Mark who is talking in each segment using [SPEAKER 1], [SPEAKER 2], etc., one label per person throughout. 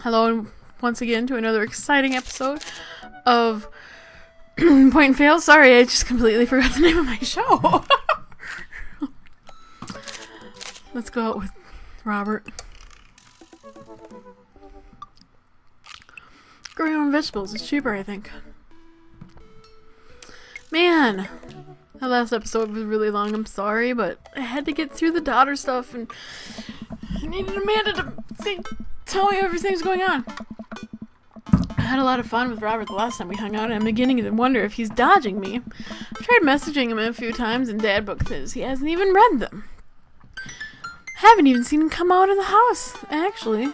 [SPEAKER 1] Hello once again to another exciting episode of Point and Fail. Sorry, I just completely forgot the name of my show. Let's go out with Robert. Grow your own vegetables. It's cheaper, I think. Man, that last episode was really long. I'm sorry, but I had to get through the daughter stuff, and I needed Amanda to tell me everything's going on. I had a lot of fun with Robert the last time we hung out, and I'm beginning to wonder if he's dodging me. I've tried messaging him a few times in dad book quiz. He hasn't even read them. I haven't even seen him come out of the house, actually.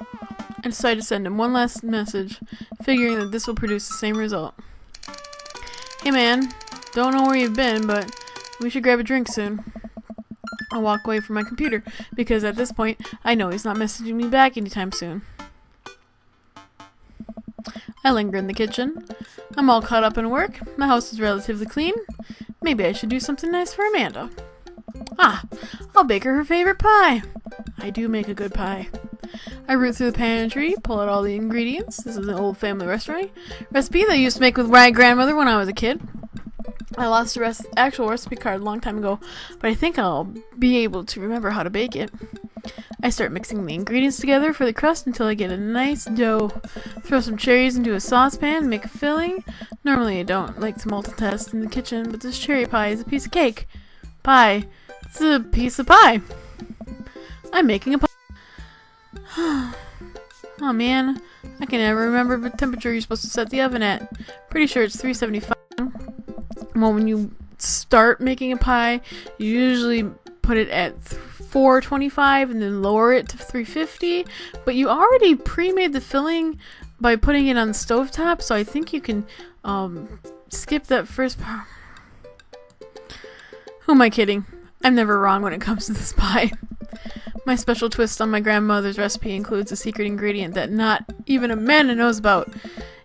[SPEAKER 1] I decided to send him one last message, figuring that this will produce the same result. Hey man, don't know where you've been, but we should grab a drink soon. I'll walk away from my computer, because at this point, I know he's not messaging me back anytime soon. I linger in the kitchen. I'm all caught up in work. My house is relatively clean. Maybe I should do something nice for Amanda. I'll bake her favorite pie. I do make a good pie. I root through the pantry, pull out all the ingredients. This is an old family recipe that I used to make with my grandmother when I was a kid. I lost the actual recipe card a long time ago, but I think I'll be able to remember how to bake it. I start mixing the ingredients together for the crust until I get a nice dough. Throw some cherries into a saucepan and make a filling. Normally I don't like to multitask in the kitchen, but this cherry pie is a piece of cake. Pie. It's a piece of pie. I'm making a pie. Oh man, I can never remember the temperature you're supposed to set the oven at. Pretty sure it's 375. Well, when you start making a pie, you usually put it at 425 and then lower it to 350. But you already pre-made the filling by putting it on the stovetop, so I think you can skip that first part. Who am I kidding? I'm never wrong when it comes to this pie. My special twist on my grandmother's recipe includes a secret ingredient that not even Amanda knows about.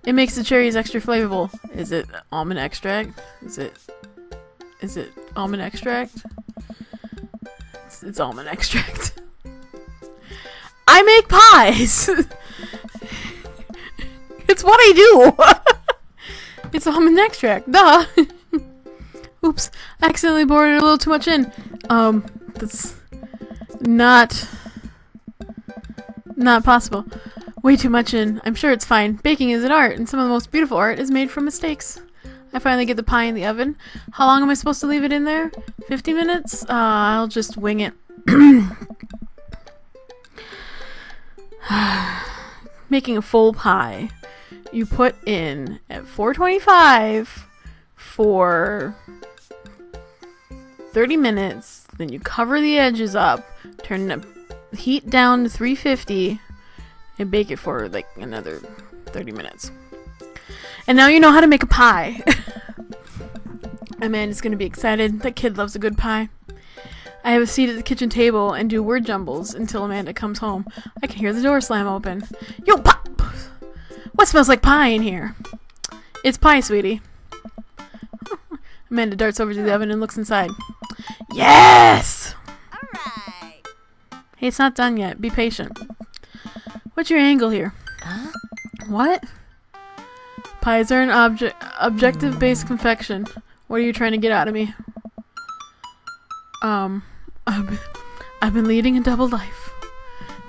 [SPEAKER 1] It makes the cherries extra flavorful. Is it almond extract? Is it almond extract? It's almond extract. I make pies! It's what I do! It's almond extract. Duh! Oops. I accidentally poured it a little too much in. That's not possible. Way too much in. I'm sure it's fine. Baking is an art, and some of the most beautiful art is made from mistakes. I finally get the pie in the oven. How long am I supposed to leave it in there? 50 minutes? I'll just wing it. Making a full pie. You put in at 425 for 30 minutes, then you cover the edges up, turn the heat down to 350, and bake it for like another 30 minutes. And now you know how to make a pie. Amanda's gonna be excited. That kid loves a good pie. I have a seat at the kitchen table and do word jumbles until Amanda comes home. I can hear the door slam open. Yo, Pop! What smells like pie in here? It's pie, sweetie. Amanda darts over to the oven and looks inside. Yes!
[SPEAKER 2] Alright.
[SPEAKER 1] Hey, it's not done yet. Be patient. What's your angle here?
[SPEAKER 2] Huh?
[SPEAKER 1] What? Pies are an objective-based confection. What are you trying to get out of me? I've been leading a double life.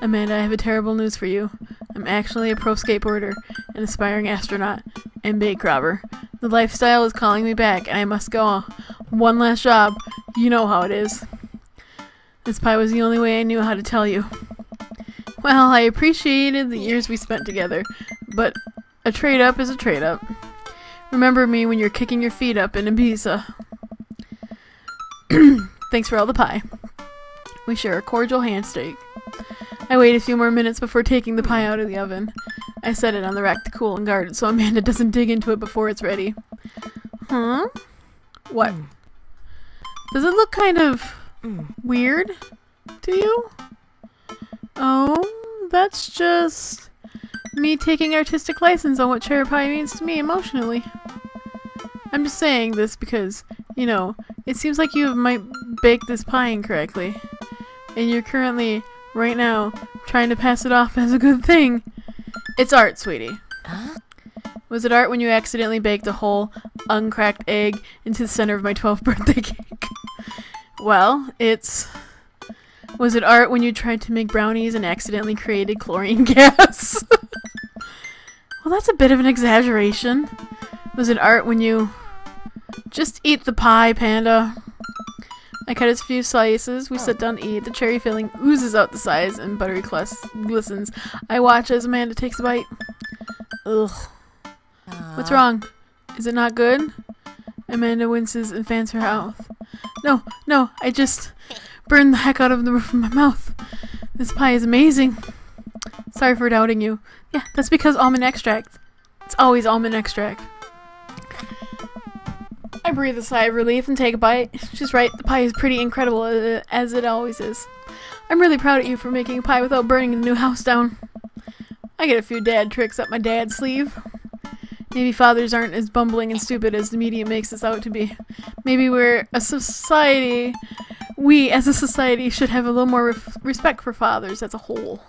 [SPEAKER 1] Amanda, I have a terrible news for you. I'm actually a pro skateboarder, an aspiring astronaut, and bake robber. The lifestyle is calling me back, and I must go. One last job. You know how it is. This pie was the only way I knew how to tell you. Well, I appreciated the years we spent together, but a trade-up is a trade-up. Remember me when you're kicking your feet up in Ibiza. Thanks for all the pie. We share a cordial handshake. I wait a few more minutes before taking the pie out of the oven. I set it on the rack to cool and guard it so Amanda doesn't dig into it before it's ready. Huh? What? Does it look kind of weird to you? Oh, that's just me taking artistic license on what cherry pie means to me emotionally. I'm just saying this because, you know, it seems like you might bake this pie incorrectly, and you're currently right now, trying to pass it off as a good thing. It's art, sweetie.
[SPEAKER 2] Huh?
[SPEAKER 1] Was it art when you accidentally baked a whole, uncracked egg into the center of my 12th birthday cake? Well, Was it art when you tried to make brownies and accidentally created chlorine gas? Well, that's a bit of an exaggeration. Was it art when you... Just eat the pie, Panda. I cut a few slices. We sit down to eat. The cherry filling oozes out the sides and buttery crust glistens. I watch as Amanda takes a bite. Ugh. What's wrong? Is it not good? Amanda winces and fans her mouth. No, I just burned the heck out of the roof of my mouth. This pie is amazing. Sorry for doubting you. Yeah, that's because almond extract. It's always almond extract. I breathe a sigh of relief and take a bite. She's right, the pie is pretty incredible, as it always is. I'm really proud of you for making a pie without burning the new house down. I get a few dad tricks up my dad's sleeve. Maybe fathers aren't as bumbling and stupid as the media makes us out to be. Maybe we as a society should have a little more respect for fathers as a whole.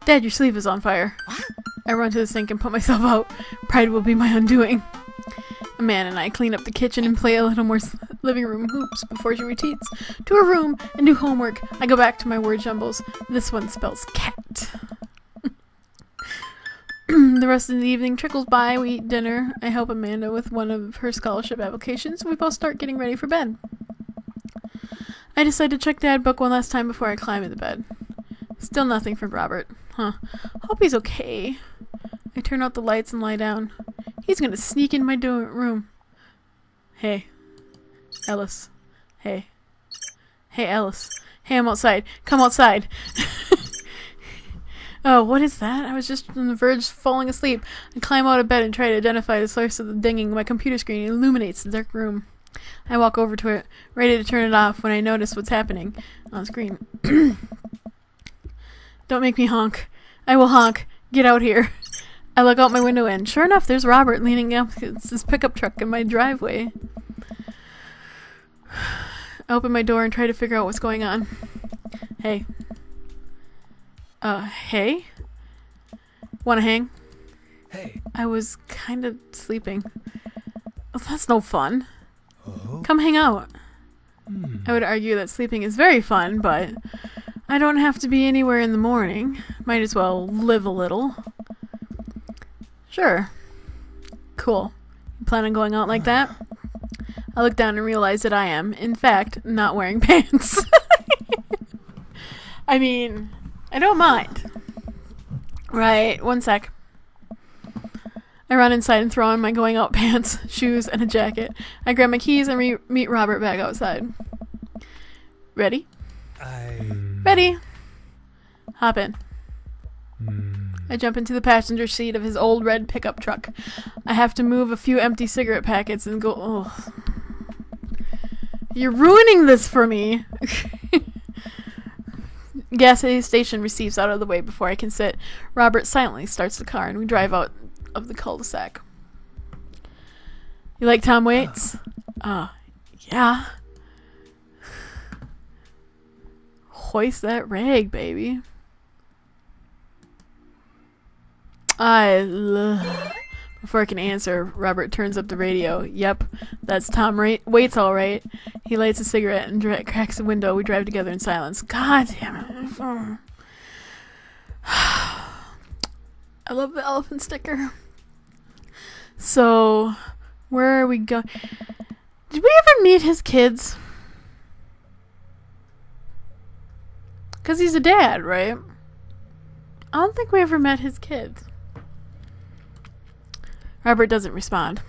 [SPEAKER 1] Dad, your sleeve is on fire.
[SPEAKER 2] What?
[SPEAKER 1] I run to the sink and put myself out. Pride will be my undoing. Amanda and I clean up the kitchen and play a little more living room hoops before she retreats to her room and do homework. I go back to my word jumbles. This one spells cat. The rest of the evening trickles by. We eat dinner. I help Amanda with one of her scholarship applications. We both start getting ready for bed. I decide to check Dad book one last time before I climb into bed. Still nothing from Robert. Hope he's okay. I turn out the lights and lie down. He's gonna sneak in my room. Hey. Ellis. Hey. Hey, Ellis. Hey, I'm outside. Come outside. Oh, what is that? I was just on the verge of falling asleep. I climb out of bed and try to identify the source of the dinging. My computer screen illuminates the dark room. I walk over to it, ready to turn it off when I notice what's happening on screen. Don't make me honk. I will honk. Get out here. I look out my window and, sure enough, there's Robert leaning up his pickup truck in my driveway. I open my door and try to figure out what's going on. Hey. Hey? Wanna hang?
[SPEAKER 3] Hey.
[SPEAKER 1] I was kind of sleeping. Well, that's no fun.
[SPEAKER 3] Oh.
[SPEAKER 1] Come hang out. I would argue that sleeping is very fun, but I don't have to be anywhere in the morning. Might as well live a little. Sure. Cool. You plan on going out like that? I look down and realize that I am, in fact, not wearing pants. I mean, I don't mind. Right, one sec. I run inside and throw on my going out pants, shoes, and a jacket. I grab my keys and meet Robert back outside. Ready? Ready. Hop in. I jump into the passenger seat of his old red pickup truck. I have to move a few empty cigarette packets and go... Oh. You're ruining this for me. Gas station receives out of the way before I can sit. Robert silently starts the car and we drive out of the cul-de-sac. You like Tom Waits? Yeah. Hoist that rag, baby. Before I can answer, Robert turns up the radio. Yep, that's Tom Waits all right. He lights a cigarette and cracks the window. We drive together in silence. God damn it. I love the elephant sticker. So, where are we going? Did we ever meet his kids? Because he's a dad, right? I don't think we ever met his kids. Robert doesn't respond.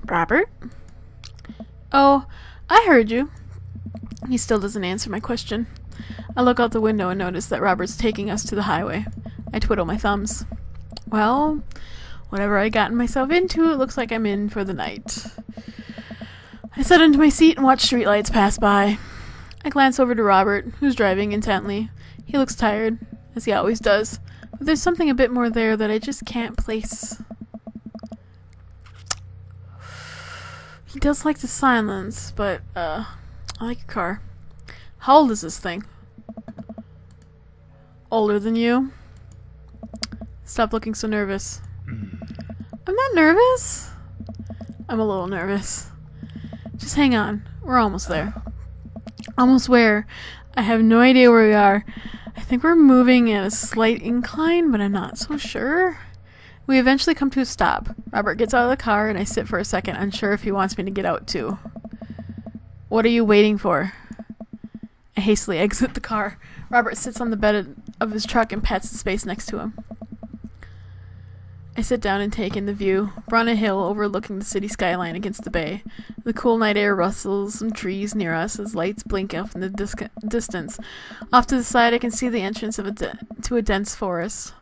[SPEAKER 1] Robert? Oh, I heard you. He still doesn't answer my question. I look out the window and notice that Robert's taking us to the highway. I twiddle my thumbs. Well, whatever I gotten myself into, it looks like I'm in for the night. I sit into my seat and watch streetlights pass by. I glance over to Robert, who's driving intently. He looks tired, as he always does, but there's something a bit more there that I just can't place. He does like the silence, but, I like your car. How old is this thing? Older than you. Stop looking so nervous. I'm not nervous. I'm a little nervous. Just hang on. We're almost there. Almost where? I have no idea where we are. I think we're moving at a slight incline, but I'm not so sure. We eventually come to a stop. Robert gets out of the car, and I sit for a second, unsure if he wants me to get out too. What are you waiting for? I hastily exit the car. Robert sits on the bed of his truck and pats the space next to him. I sit down and take in the view. We're on a hill overlooking the city skyline against the bay. The cool night air rustles some trees near us as lights blink off in the distance. Off to the side, I can see the entrance of to a dense forest.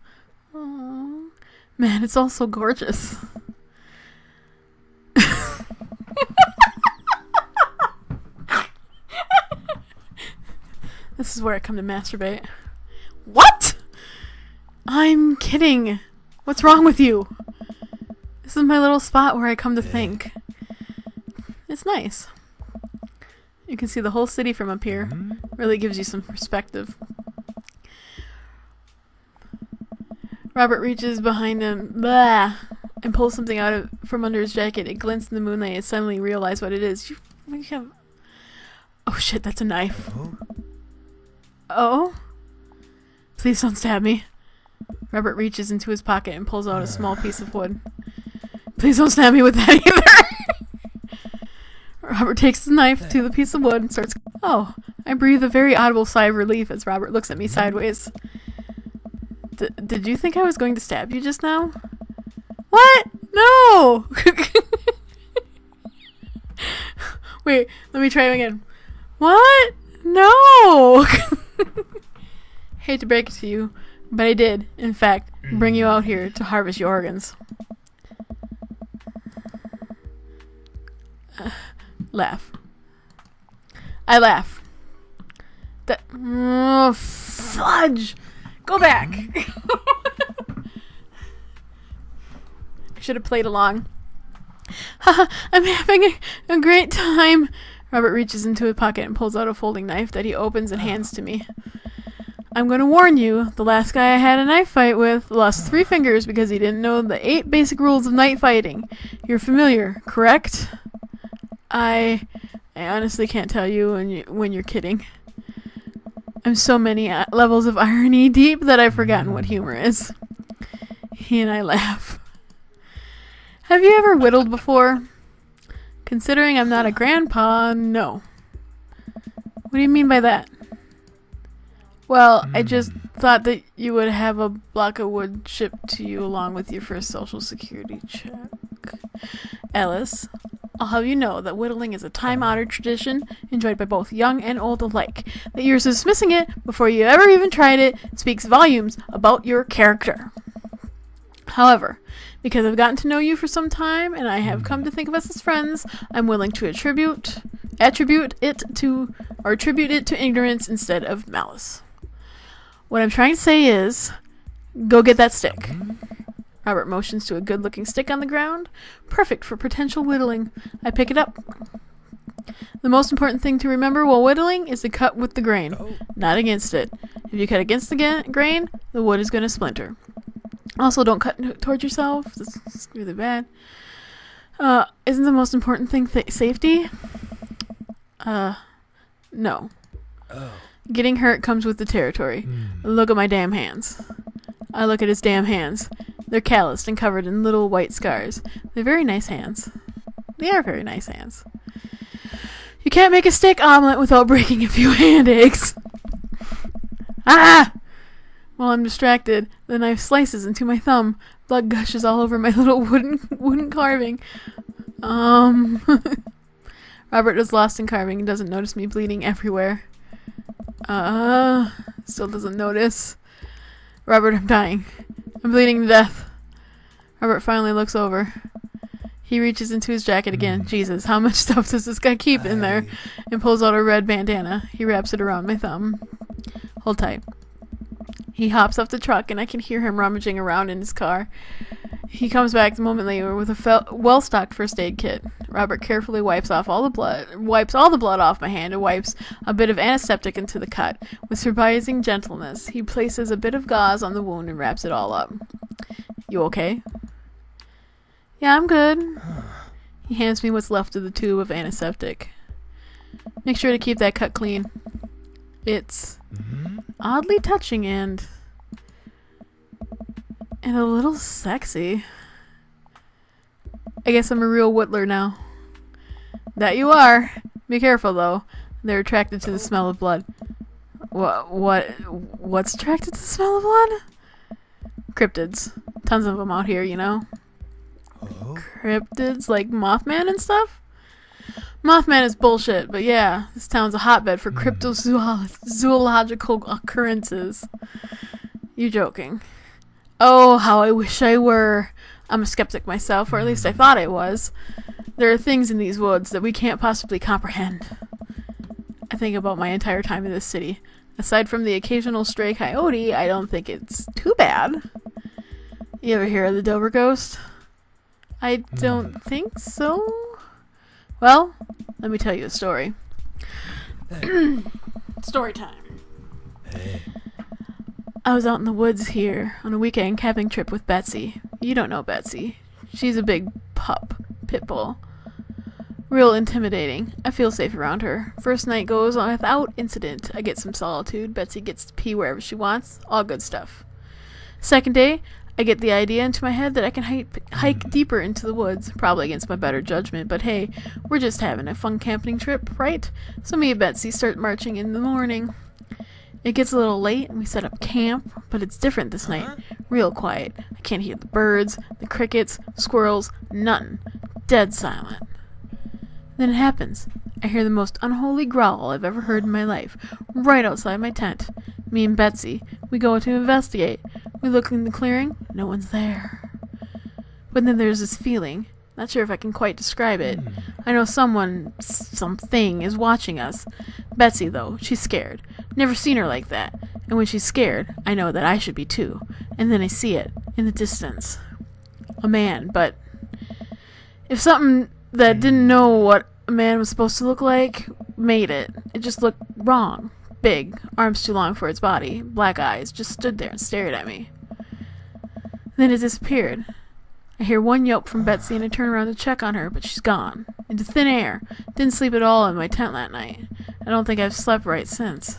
[SPEAKER 1] Aww. Man, it's all so gorgeous. This is where I come to masturbate. What? I'm kidding. What's wrong with you? This is my little spot where I come to think. It's nice. You can see the whole city from up here. Really gives you some perspective. Robert reaches behind him and pulls something out from under his jacket. It glints in the moonlight. I suddenly realize what it is. You have... Oh shit, that's a knife. Oh? Please don't stab me. Robert reaches into his pocket and pulls out a small piece of wood. Please don't stab me with that either. Robert takes the knife to the piece of wood and starts... Oh, I breathe a very audible sigh of relief as Robert looks at me sideways. Did you think I was going to stab you just now? What? No! Wait, let me try again. What? No! Hate to break it to you, but I did, in fact, bring you out here to harvest your organs. Laugh. I laugh. Oh, fudge! Go back! I should have played along. Haha, I'm having a great time. Robert reaches into his pocket and pulls out a folding knife that he opens and hands to me. I'm going to warn you, the last guy I had a knife fight with lost 3 fingers because he didn't know the 8 basic rules of knife fighting. You're familiar, correct? I honestly can't tell you when you're kidding. I'm so many levels of irony deep that I've forgotten what humor is. He and I laugh. Have you ever whittled before? Considering I'm not a grandpa, no. What do you mean by that? Well, I just thought that you would have a block of wood shipped to you along with your first social security check. Ellis, I'll have you know that whittling is a time-honored tradition enjoyed by both young and old alike. That you're dismissing it before you ever even tried it speaks volumes about your character. However, because I've gotten to know you for some time and I have come to think of us as friends, I'm willing to attribute it to ignorance instead of malice. What I'm trying to say is, go get that stick. Robert motions to a good-looking stick on the ground. Perfect for potential whittling. I pick it up. The most important thing to remember while whittling is to cut with the grain, not against it. If you cut against the grain, the wood is going to splinter. Also, don't cut towards yourself. This is really bad. Isn't the most important thing safety? No. Getting hurt comes with the territory. Look at my damn hands. I look at his damn hands. They're calloused and covered in little white scars. They're very nice hands. They are very nice hands. You can't make a steak omelet without breaking a few hand eggs. Ah! While I'm distracted, the knife slices into my thumb. Blood gushes all over my little wooden carving. Robert is lost in carving and doesn't notice me bleeding everywhere. Still doesn't notice. Robert, I'm dying. I'm bleeding to death. Robert finally looks over. He reaches into his jacket again. Jesus, how much stuff does this guy keep in there? And pulls out a red bandana. He wraps it around my thumb. Hold tight. He hops off the truck and I can hear him rummaging around in his car. He comes back the moment later with a well-stocked first aid kit. Robert carefully wipes all the blood off my hand and wipes a bit of antiseptic into the cut. With surprising gentleness, he places a bit of gauze on the wound and wraps it all up. You okay? Yeah, I'm good. He hands me what's left of the tube of antiseptic. Make sure to keep that cut clean. It's oddly touching and a little sexy. I guess I'm a real whittler now. That you are. Be careful though. They're attracted to the smell of blood. What's attracted to the smell of blood? Cryptids. Tons of them out here, you know.
[SPEAKER 3] Oh.
[SPEAKER 1] Cryptids like Mothman and stuff? Mothman is bullshit, but yeah, this town's a hotbed for cryptozoological occurrences. You joking. Oh, how I wish I were. I'm a skeptic myself, or at least I thought I was. There are things in these woods that we can't possibly comprehend. I think about my entire time in this city. Aside from the occasional stray coyote, I don't think it's too bad. You ever hear of the Dover Ghost? I don't think so. Well, let me tell you a story. Story time.
[SPEAKER 3] Hey.
[SPEAKER 1] I was out in the woods here on a weekend camping trip with Betsy. You don't know Betsy. She's a big pit bull. Real intimidating. I feel safe around her. First night goes on without incident. I get some solitude. Betsy gets to pee wherever she wants. All good stuff. Second day, I get the idea into my head that I can hike deeper into the woods, probably against my better judgment, but hey, we're just having a fun camping trip, right? So me and Betsy start marching in the morning. It gets a little late and we set up camp, but it's different this night. Real quiet. I can't hear the birds, the crickets, squirrels, nothing. Dead silent. Then it happens. I hear the most unholy growl I've ever heard in my life, right outside my tent. Me and Betsy, we go to investigate. We look in the clearing, no one's there. But then there's this feeling, not sure if I can quite describe it. I know something is watching us. Betsy, though, she's scared. Never seen her like that. And when she's scared, I know that I should be too. And then I see it, in the distance. A man, but if something that didn't know what a man was supposed to look like made it just looked wrong. Big, arms too long for its body, black eyes, just stood there and stared at me. Then it disappeared. I hear one yelp from Betsy and I turn around to check on her, but she's gone. Into thin air. Didn't sleep at all in my tent that night. I don't think I've slept right since.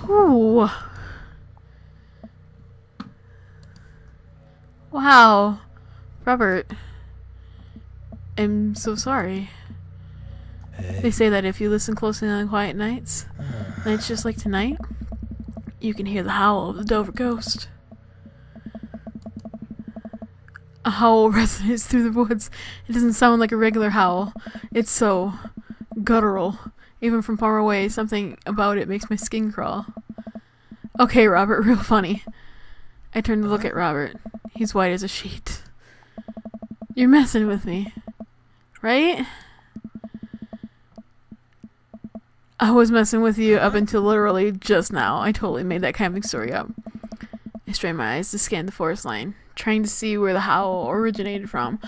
[SPEAKER 1] Whew. Wow. Robert. I'm so sorry.
[SPEAKER 3] Hey.
[SPEAKER 1] They say that if you listen closely on quiet nights just like tonight, you can hear the howl of the Dover Ghost. A howl resonates through the woods. It doesn't sound like a regular howl. It's so guttural. Even from far away, something about it makes my skin crawl. Okay, Robert, real funny. I turn to look at Robert. He's white as a sheet. You're messing with me, right? I was messing with you up until literally just now. I totally made that camping story up. I strain my eyes to scan the forest line, trying to see where the howl originated from.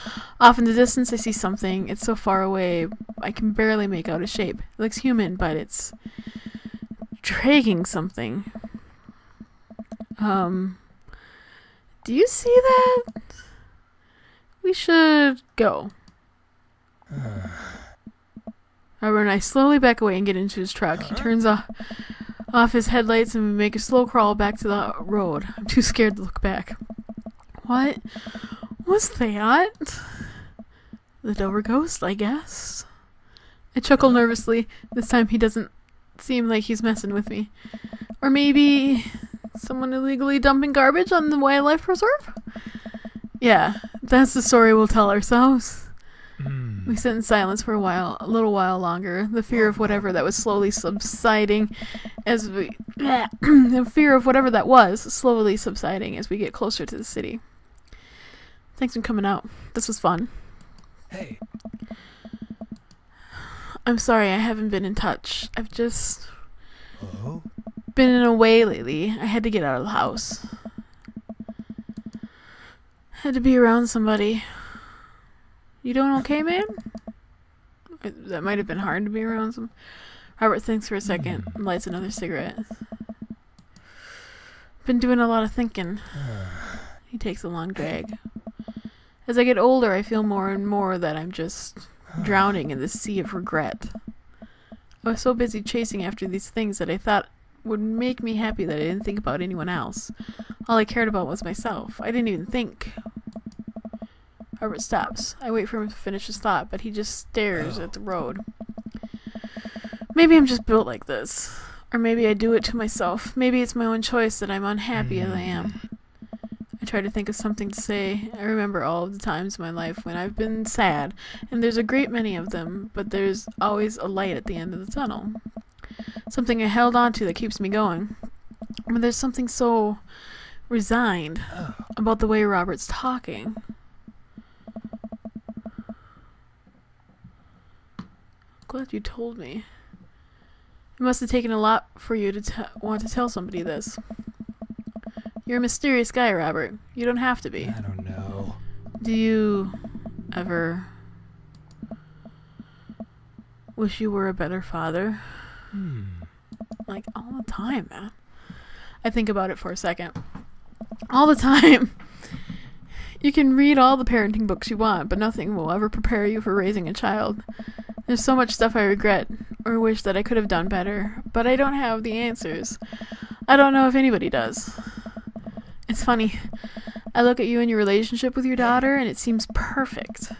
[SPEAKER 1] Off in the distance, I see something. It's so far away, I can barely make out a shape. It looks human, but it's dragging something. Do you see that? We should go. Robert and I slowly back away and get into his truck. He turns off his headlights and we make a slow crawl back to the road. I'm too scared to look back. What was that? The Dover Ghost, I guess. I chuckle nervously. This time he doesn't seem like he's messing with me. Or maybe someone illegally dumping garbage on the wildlife preserve? Yeah, that's the story we'll tell ourselves. We sit in silence for a little while longer. The fear of whatever that was slowly subsiding as we... the fear of whatever that was slowly subsiding as we get closer to the city. Thanks for coming out. This was fun.
[SPEAKER 3] Hey.
[SPEAKER 1] I'm sorry I haven't been in touch. I've just
[SPEAKER 3] Oh.
[SPEAKER 1] been in a way lately. I had to get out of the house. Had to be around somebody. You doing okay, man? That might have been hard to be around some. Robert thinks for a second and lights another cigarette. Been doing a lot of thinking. He takes a long drag. As I get older, I feel more and more that I'm just drowning in this sea of regret. I was so busy chasing after these things that I thought would make me happy that I didn't think about anyone else. All I cared about was myself. I didn't even think. Robert stops. I wait for him to finish his thought, but he just stares at the road. Maybe I'm just built like this. Or maybe I do it to myself. Maybe it's my own choice that I'm unhappy as I am. I try to think of something to say. I remember all of the times in my life when I've been sad, and there's a great many of them, but there's always a light at the end of the tunnel. Something I held on to that keeps me going. But there's something so resigned about the way Robert's talking. Glad you told me. It must have taken a lot for you to want to tell somebody this. You're a mysterious guy, Robert. You don't have to be.
[SPEAKER 3] I don't know.
[SPEAKER 1] Do you ever wish you were a better father? Like, all the time, man. I think about it for a second. All the time. You can read all the parenting books you want, but nothing will ever prepare you for raising a child. There's so much stuff I regret or wish that I could have done better, but I don't have the answers. I don't know if anybody does. It's funny. I look at you and your relationship with your daughter, and it seems perfect.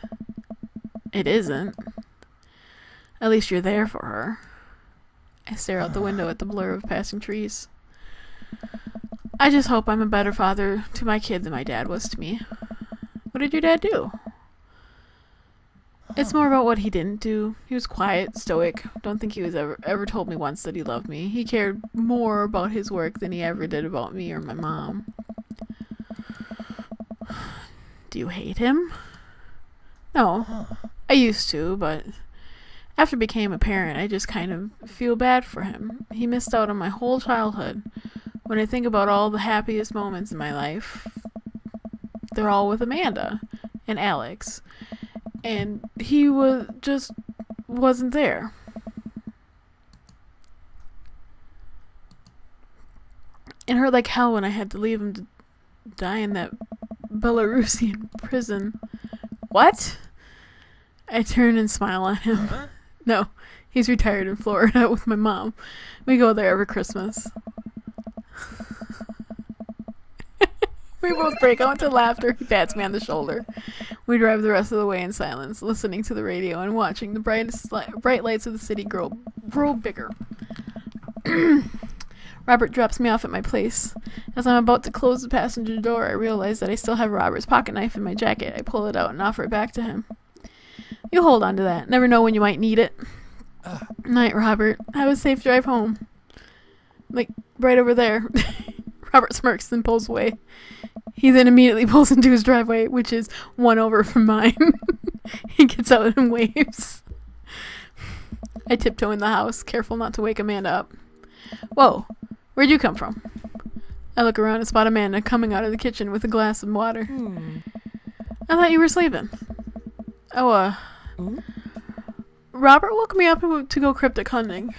[SPEAKER 1] It isn't. At least you're there for her. I stare out the window at the blur of passing trees. I just hope I'm a better father to my kid than my dad was to me. What did your dad do? It's more about what he didn't do. He was quiet, stoic. Don't think he was ever told me once that he loved me. He cared more about his work than he ever did about me or my mom. Do you hate him? No. I used to, but after I became a parent, I just kind of feel bad for him. He missed out on my whole childhood. When I think about all the happiest moments in my life, they're all with Amanda and Alex. And he wasn't there. It hurt like hell when I had to leave him to die in that Belarusian prison. What? I turn and smile at him. No, he's retired in Florida with my mom. We go there every Christmas. We both break out into laughter. He pats me on the shoulder. We drive the rest of the way in silence, listening to the radio and watching the bright lights of the city grow bigger. Robert drops me off at my place. As I'm about to close the passenger door, I realize that I still have Robert's pocket knife in my jacket. I pull it out and offer it back to him. You hold on to that. Never know when you might need it. Night, Robert. Have a safe drive home. Like, right over there. Robert smirks and pulls away. He then immediately pulls into his driveway, which is one over from mine. He gets out and waves. I tiptoe in the house, careful not to wake Amanda up. Whoa, where'd you come from? I look around and spot Amanda coming out of the kitchen with a glass of water. I thought you were sleeping. Oh, Robert woke me up to go cryptic hunting.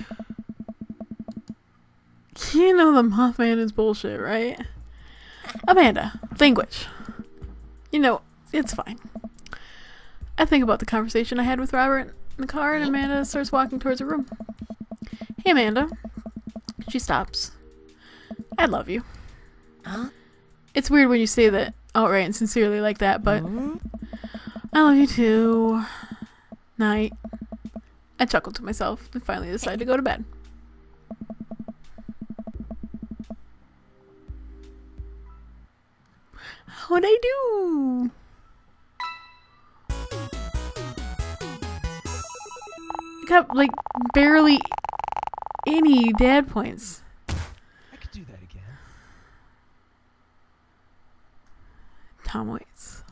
[SPEAKER 1] You know the Mothman is bullshit, right? Amanda, language. You know, it's fine. I think about the conversation I had with Robert in the car, and Amanda starts walking towards her room. Hey, Amanda. She stops. I love you. It's weird when you say that outright and sincerely like that, but I love you too. Night. I chuckle to myself and finally decide to go to bed. How'd I do? I got, like, barely any dad points.
[SPEAKER 3] I could do that again.
[SPEAKER 1] Tom Waits.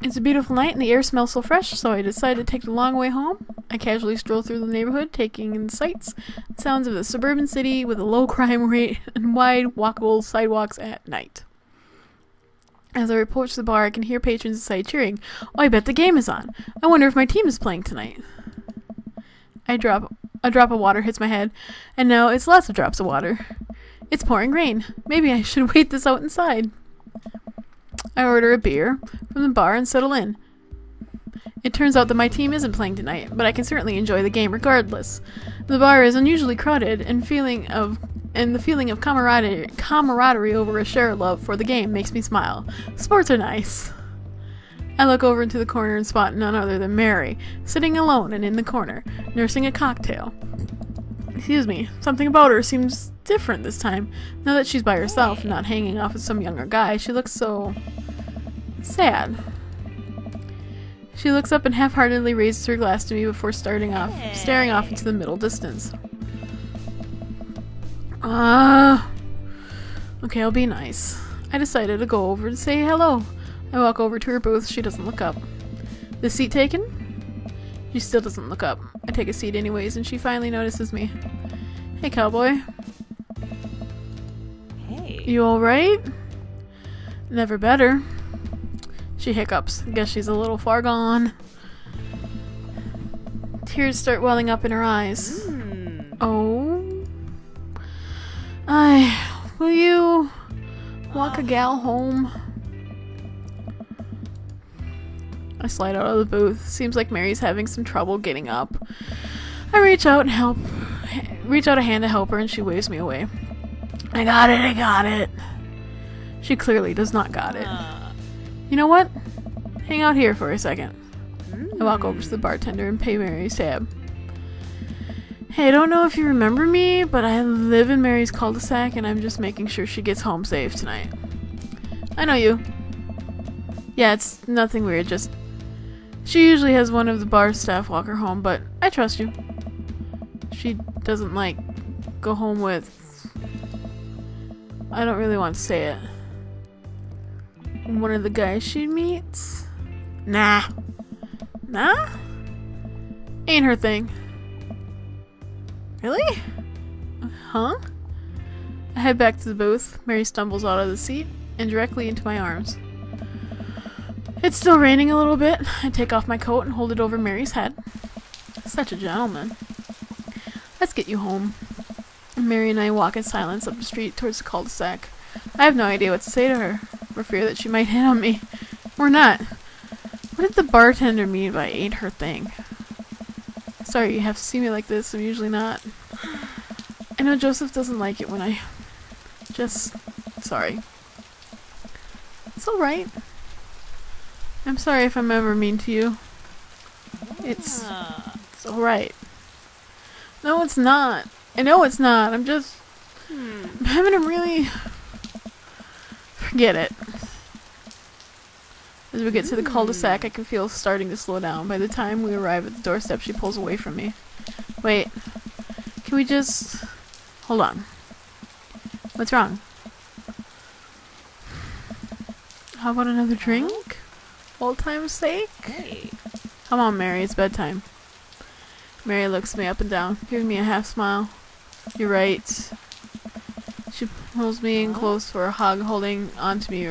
[SPEAKER 1] It's It's a beautiful night and the air smells so fresh, so I decided to take the long way home. I casually stroll through the neighborhood, taking in the sights and sounds of the suburban city with a low crime rate and wide, walkable sidewalks at night. As I approach the bar, I can hear patrons inside cheering. Oh, I bet the game is on. I wonder if my team is playing tonight. A drop of water hits my head, and now it's lots of drops of water. It's pouring rain. Maybe I should wait this out inside. I order a beer from the bar and settle in. It turns out that my team isn't playing tonight, but I can certainly enjoy the game regardless. The bar is unusually crowded, and the feeling of camaraderie over a shared love for the game makes me smile. Sports are nice. I look over into the corner and spot none other than Mary, sitting alone and in the corner, nursing a cocktail. Excuse me, something about her seems different this time. Now that she's by herself and not hanging off with some younger guy, she looks so sad. She looks up and half-heartedly raises her glass to me before staring off into the middle distance. Okay, I'll be nice. I decided to go over to say hello. I walk over to her booth. She doesn't look up. The seat taken? She still doesn't look up. I take a seat anyways, and she finally notices me. Hey, cowboy.
[SPEAKER 2] Hey.
[SPEAKER 1] You alright? Never better. She hiccups. Guess she's a little far gone. Tears start welling up in her eyes. Oh? Will you walk a gal home? I slide out of the booth. Seems like Mary's having some trouble getting up. I reach out a hand to help her, and she waves me away. I got it. She clearly does not got it. You know what? Hang out here for a second. I walk over to the bartender and pay Mary's tab. Hey, I don't know if you remember me, but I live in Mary's cul-de-sac, and I'm just making sure she gets home safe tonight. I know you. Yeah, it's nothing weird, just... She usually has one of the bar staff walk her home, but I trust you. She doesn't, go home with... I don't really want to say it. One of the guys she meets? Nah? Ain't her thing. Really? Huh? I head back to the booth. Mary stumbles out of the seat and directly into my arms. It's still raining a little bit. I take off my coat and hold it over Mary's head. Such a gentleman. Let's get you home. Mary and I walk in silence up the street towards the cul-de-sac. I have no idea what to say to her, for fear that she might hit on me. Or not. What did the bartender mean by ain't her thing? Sorry you have to see me like this. I'm usually not. I know Joseph doesn't like it when I... Sorry. It's alright. I'm sorry if I'm ever mean to you. It's alright. No, it's not. I know it's not. I'm just... I'm having a really... Forget it. As we get to the cul-de-sac, I can feel starting to slow down. By the time we arrive at the doorstep, she pulls away from me. Wait. Can we just... Hold on. What's wrong? How about another drink? Old time's sake?
[SPEAKER 2] Hey.
[SPEAKER 1] Come on, Mary. It's bedtime. Mary looks me up and down, giving me a half smile. You're right. She pulls me in close for a hug, holding onto me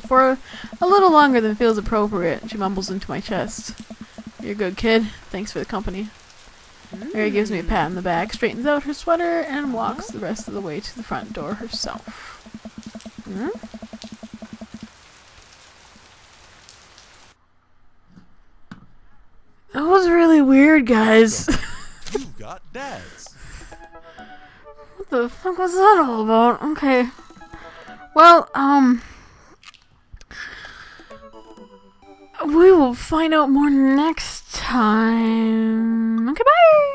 [SPEAKER 1] for a little longer than feels appropriate. She mumbles into my chest. You're a good kid. Thanks for the company. Mary gives me a pat on the back, straightens out her sweater, and walks the rest of the way to the front door herself. That was really weird, guys.
[SPEAKER 4] You've got dads.
[SPEAKER 1] What the fuck was that all about? Okay. Well, we will find out more next time. Okay, bye!